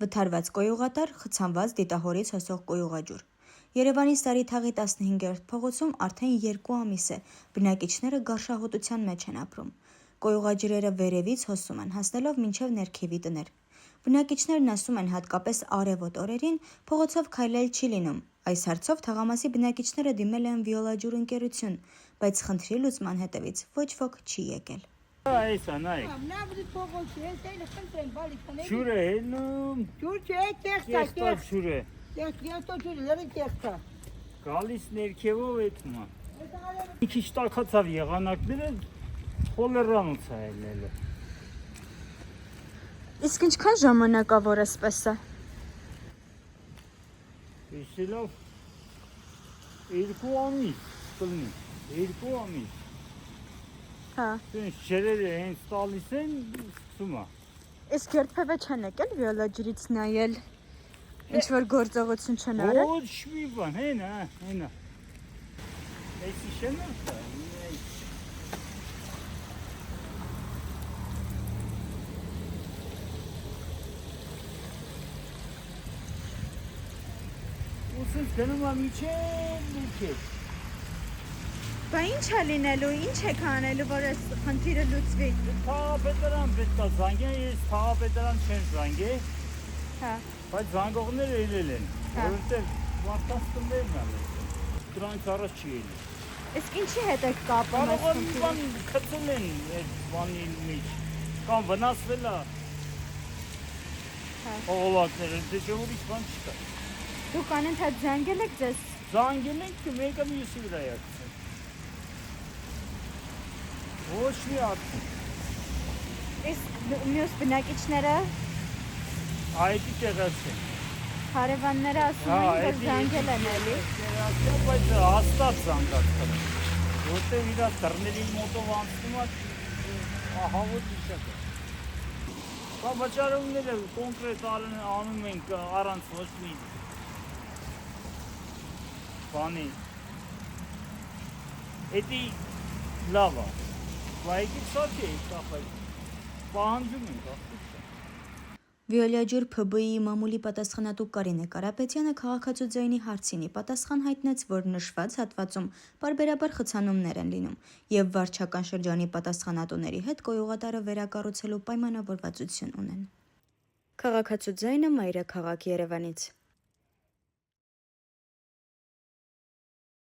վթարված կոյուղատար, խցանված դիտահորից հոսող կոյուղաջուր։ Երևանի Սարիթաղի 15-րդ փողոցում արդեն 2 ամիս է բնակիչները գարշահոտության մեջ են ապրում։ Կոյուղաջրերը վերևից հոսում են, հասնելով մինչև ներքևի տներ։ Բնակիչներն ասում են, հատկապես արևոտ օրերին փողոցով քայլել չի լինում։ Այս հարցով թաղամասի բնակիչները դիմել են Վիոլաջուր ընկերություն, բայց խնդրի լուծման հետևից ոչ ոք չի եկել։ Այսա նայեք։ Ջուր է հելնում։ Ջուր չէ, կեղտա, ջուր է։ Կեղտա ջուրը, լրի կեղտա։ Գալիս ներքևով էտմա։ Մի քիչ տաքացավ եղանակները, խոլերանոց է ելնելը։ Իսկ ինչքան ժամանակավոր է սպես է։ Իսելով 2 ամիս կլինի, 2 ամիս։ Հա։ Ինչ ջրերը հենց տալիս են, սկսում է։ Իսկ երբևէ չեն եկել Վիոլաջուրից նայել, ինչ որ գործողություն չեն արել։ Ոչ մի բան, հենա։ Էսի շենով է։ Ուսից գնում է միջև։ Բա ինչ է լինելու, ինչ եք անելու, որ այս խնդիրը լուծվի։ Թաղապետարան պետք է զանգեն, ես թաղապետարան չեն զանգել։ Հա։ Բայց զանգողները ելել են, որովհետև մարդկանց տներն են։ Դրանից առաջ չի ելել։ Իսկ ինչի հետ եք կապում այս Կարող խնդիրը։ բան գցել են այդ բանի մեջ, կամ վնասվել է։ Հա։ Օղլակները, դե չէ ուրիշ բան չկա։ Դուք անընդհատ զանգել եք ձեզ։ Զանգել ենք, մեկը մյուսի վրա է գցել։ Ոչ մի արդյունք։ Իսկ մյուս բնակիչները, Այդի տեղաց են։ հարևանները ասում են, որ զանգել են էլի։ Բայց հաստատ զանգած կան։ Որտեղ իրա դռների մոտով անցնում է, ահավոր դիշակ է։ Բա վճարումները կոնկրետ անում ենք առանց ոչ մի բանի։ Էդի լավ է։ Բայց սա չէ, կապայ։ Պահանջում ենք ախտուշը։ Վիոլաջուր ՓԲ-ի մամուլի պատասխանատու Կարինե Կարապետյանը քաղաքացու հարցինի պատասխան հայտնեց, որ նշված հատվածում պարբերաբար խցանումներ են լինում և վարչական շրջանի պատասխանատուների հետ կոյուղատարը վերակառուցելու պայմանավորվածություն ունեն։ Քաղաքացու ձայնը մայրաքաղաք Երևանից։